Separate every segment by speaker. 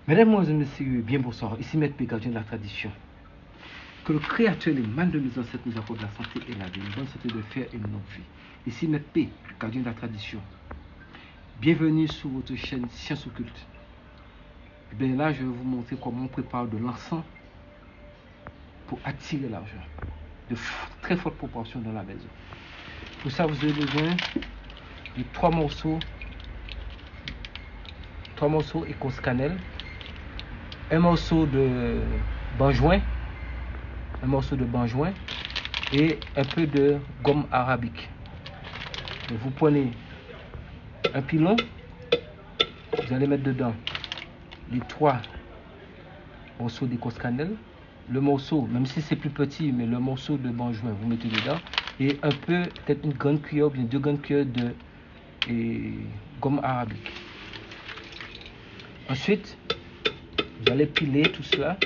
Speaker 1: Mesdames et messieurs, bien bonsoir. Ici Maître P, gardien de la tradition. Que le Créateur, les mains de nos ancêtres, nous accorde la santé et la vie, une bonne santé de fer et une longue vie. Ici Maître P, gardien de la tradition. Bienvenue sur votre chaîne Sciences Occultes. Et bien là, je vais vous montrer comment on prépare de l'encens pour attirer l'argent de très forte proportion dans la maison. Pour ça, vous avez besoin de 3 morceaux écorce cannelle, un morceau de benjoin, et un peu de gomme arabique. Donc vous prenez un pilon, vous allez mettre dedans les 3 morceaux d'écorce cannelle, le morceau, même si c'est plus petit, mais le morceau de benjoin vous mettez dedans, et un peu, peut-être une grande cuillère ou bien 2 grandes cuillères de gomme arabique. Ensuite, vous allez piler tout cela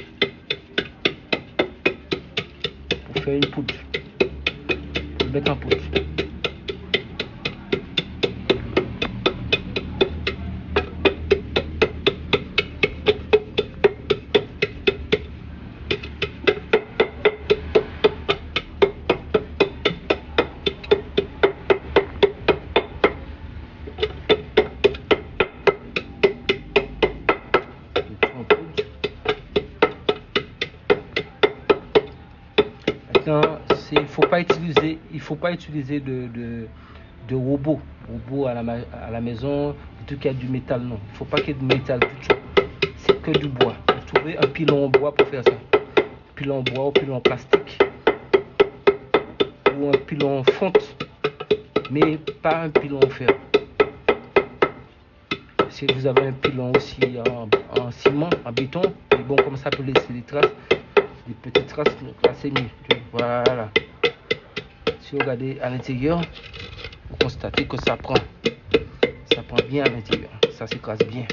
Speaker 1: pour faire une poudre, pour le mettre en poudre. Il faut pas utiliser de robot à la maison, de tout qui a du métal, non. Il faut pas qu'il y ait de métal du tout. C'est que du bois. Vous trouvez un pilon en bois pour faire ça. Un pilon en bois ou pilon en plastique. Ou un pilon en fonte. Mais pas un pilon en fer. Si vous avez un pilon aussi en ciment, en béton, mais bon, comme ça peut laisser des traces, des petites traces, là c'est mieux. Voilà. Si vous regardez à l'intérieur, vous constatez que ça prend bien à l'intérieur, ça s'écrase bien.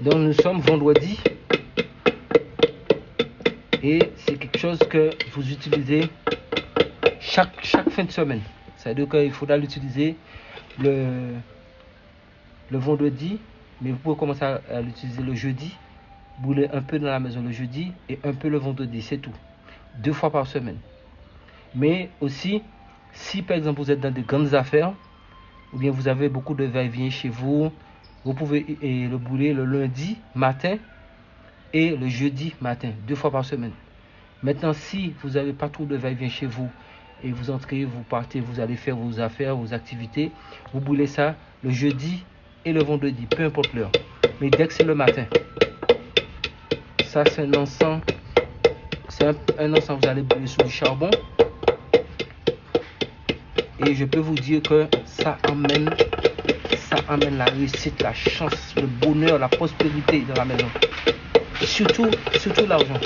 Speaker 1: Donc nous sommes vendredi et c'est quelque chose que vous utilisez chaque fin de semaine. Ça veut dire qu'il faudra l'utiliser le vendredi, mais vous pouvez commencer à l'utiliser le jeudi, brûler un peu dans la maison le jeudi et un peu le vendredi, c'est tout. 2 fois par semaine. Mais aussi, si par exemple vous êtes dans des grandes affaires, ou bien vous avez beaucoup de va-et-vient chez vous, vous pouvez le brûler le lundi matin et le jeudi matin, 2 fois par semaine. Maintenant, si vous n'avez pas trop de va-et-vient chez vous, et vous entrez, vous partez, vous allez faire vos affaires, vos activités, vous brûlez ça le jeudi et le vendredi, peu importe l'heure. Mais dès que c'est le matin, ça c'est un encens. C'est un encens que vous allez brûler sur du charbon. Et je peux vous dire que ça amène la réussite, la chance, le bonheur, la prospérité dans la maison. Surtout l'argent.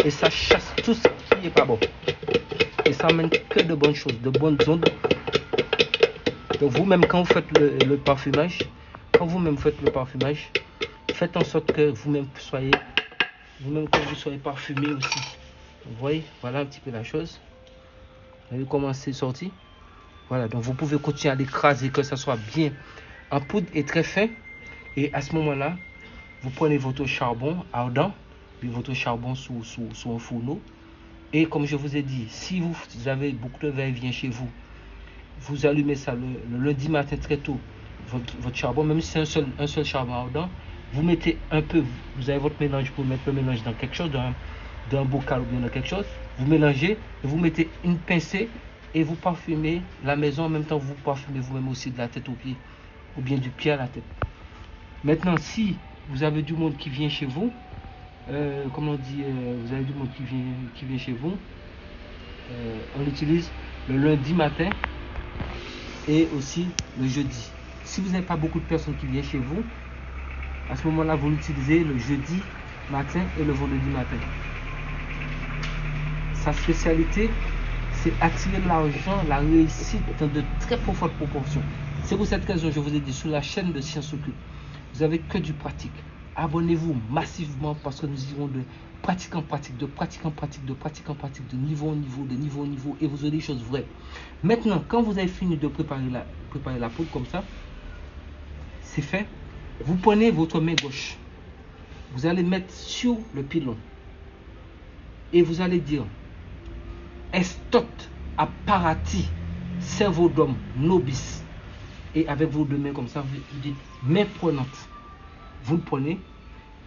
Speaker 1: Et ça chasse tout ce qui n'est pas bon. Et ça amène que de bonnes choses, de bonnes ondes. Donc vous-même, quand vous faites le parfumage, faites en sorte que vous-même soyez parfumé aussi. Vous voyez, voilà un petit peu la chose. Vous voyez comment c'est sorti. Voilà, donc vous pouvez continuer à l'écraser, que ça soit bien en poudre et très fin. Et à ce moment-là, vous prenez votre charbon ardent, puis votre charbon sous un fourneau. Et comme je vous ai dit, si vous avez beaucoup de va-et-vient chez vous, vous allumez ça le lundi matin très tôt, votre charbon, même si c'est un seul charbon ardent, vous mettez un peu, vous avez votre mélange pour mettre le mélange dans quelque chose, dans un bocal ou bien dans quelque chose, vous mélangez, et vous mettez une pincée et vous parfumez la maison, en même temps vous parfumez vous-même aussi de la tête aux pieds, ou bien du pied à la tête. Maintenant, si vous avez du monde qui vient chez vous, vous avez du monde qui vient chez vous, on l'utilise le lundi matin et aussi le jeudi. Si vous n'avez pas beaucoup de personnes qui viennent chez vous, à ce moment-là, vous l'utilisez le jeudi matin et le vendredi matin. Sa spécialité, c'est attirer l'argent, la réussite dans de très fortes proportions. C'est pour cette raison que je vous ai dit sur la chaîne de Sciences Occultes, vous n'avez que du pratique. Abonnez-vous massivement parce que nous irons de pratique en pratique, de niveau en niveau, et vous aurez des choses vraies. Maintenant, quand vous avez fini de préparer la poudre comme ça, c'est fait, vous prenez votre main gauche, vous allez mettre sur le pilon et vous allez dire Estot apparati servodum nobis. Et avec vos deux mains comme ça, vous dites main prenante. Vous le prenez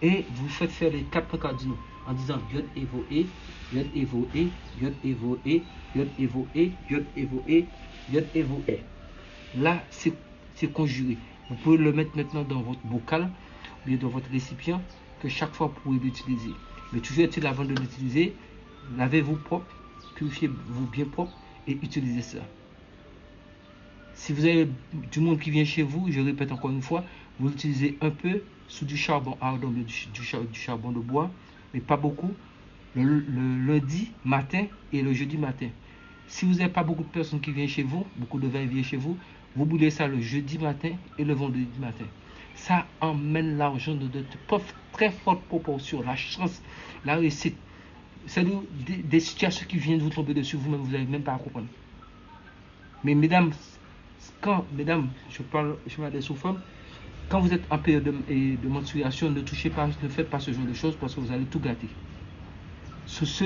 Speaker 1: et vous faites faire les 4 cardinaux en disant Yod Evo E, Yod Evo E, Yod Evo E, Yod Evo E, Yod Evo E, Yod Evo E. Là, c'est conjuré. Vous pouvez le mettre maintenant dans votre bocal ou bien dans votre récipient que chaque fois vous pouvez l'utiliser. Mais toujours est-il avant de l'utiliser, lavez-vous propre, purifiez-vous bien propre et utilisez ça. Si vous avez du monde qui vient chez vous, je répète encore une fois, vous l'utilisez un peu sous du charbon ardent, du charbon de bois, mais pas beaucoup, le lundi matin et le jeudi matin. Si vous n'avez pas beaucoup de personnes qui viennent chez vous, beaucoup de vin vient chez vous, vous brûlez ça le jeudi matin et le vendredi matin. Ça emmène l'argent de très forte proportion, la chance, la réussite. C'est des situations qui viennent vous tomber dessus, vous-même, vous n'avez même pas à comprendre. Mais mesdames, je parle des sous-femmes, quand vous êtes en période de menstruation, ne faites pas ce genre de choses parce que vous allez tout gâter. Sur ce,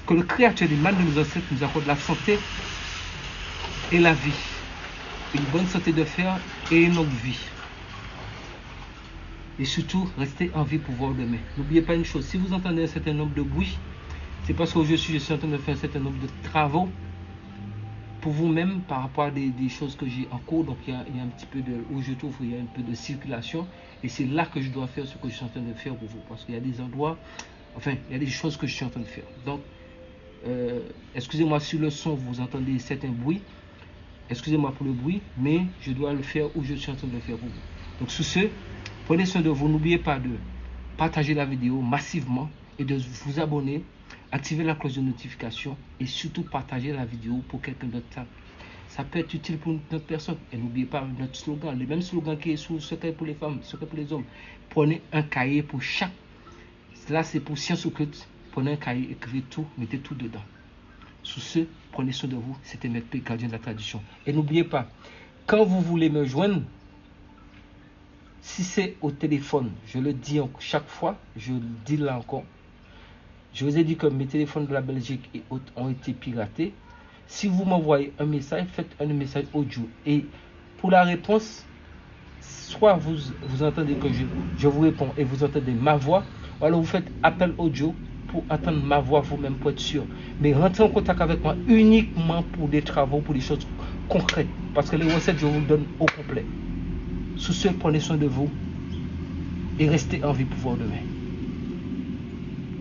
Speaker 1: que le Créateur des mâles de nos ancêtres nous accorde la santé et la vie. Une bonne santé de fer et une longue vie. Et surtout, restez en vie pour voir demain. N'oubliez pas une chose, si vous entendez un certain nombre de bruits, c'est parce que je suis en train de faire un certain nombre de travaux pour vous-même par rapport à des choses que j'ai en cours. Donc il y a un petit peu de, où je trouve, il y a un peu de circulation. Et c'est là que je dois faire ce que je suis en train de faire pour vous. Parce qu'il y a des endroits, enfin, il y a des choses que je suis en train de faire. Donc, excusez-moi si le son, vous entendez certains bruits. Excusez-moi pour le bruit, mais je dois le faire où je suis en train de le faire pour vous. Donc sur ce, prenez soin de vous. N'oubliez pas de partager la vidéo massivement et de vous abonner, activer la cloche de notification et surtout partager la vidéo pour quelqu'un d'autre. Ça peut être utile pour notre personne. Et n'oubliez pas notre slogan, le même slogan qui est sous secret pour les femmes, secret pour les hommes. Prenez un cahier pour chaque. Là, c'est pour science occulte. Prenez un cahier, écrivez tout, mettez tout dedans. Sur ce, prenez soin de vous. C'était Maître P, gardien de la tradition. Et n'oubliez pas, quand vous voulez me joindre, si c'est au téléphone, je le dis chaque fois, je le dis là encore. Je vous ai dit que mes téléphones de la Belgique et autres ont été piratés. Si vous m'envoyez un message, faites un message audio. Et pour la réponse, soit vous entendez que je vous réponds et vous entendez ma voix, ou alors vous faites appel audio pour entendre ma voix vous-même pour être sûr. Mais rentrez en contact avec moi uniquement pour des travaux, pour des choses concrètes. Parce que les recettes, je vous le donne au complet. Sous ce, prenez soin de vous et restez en vie pour voir demain.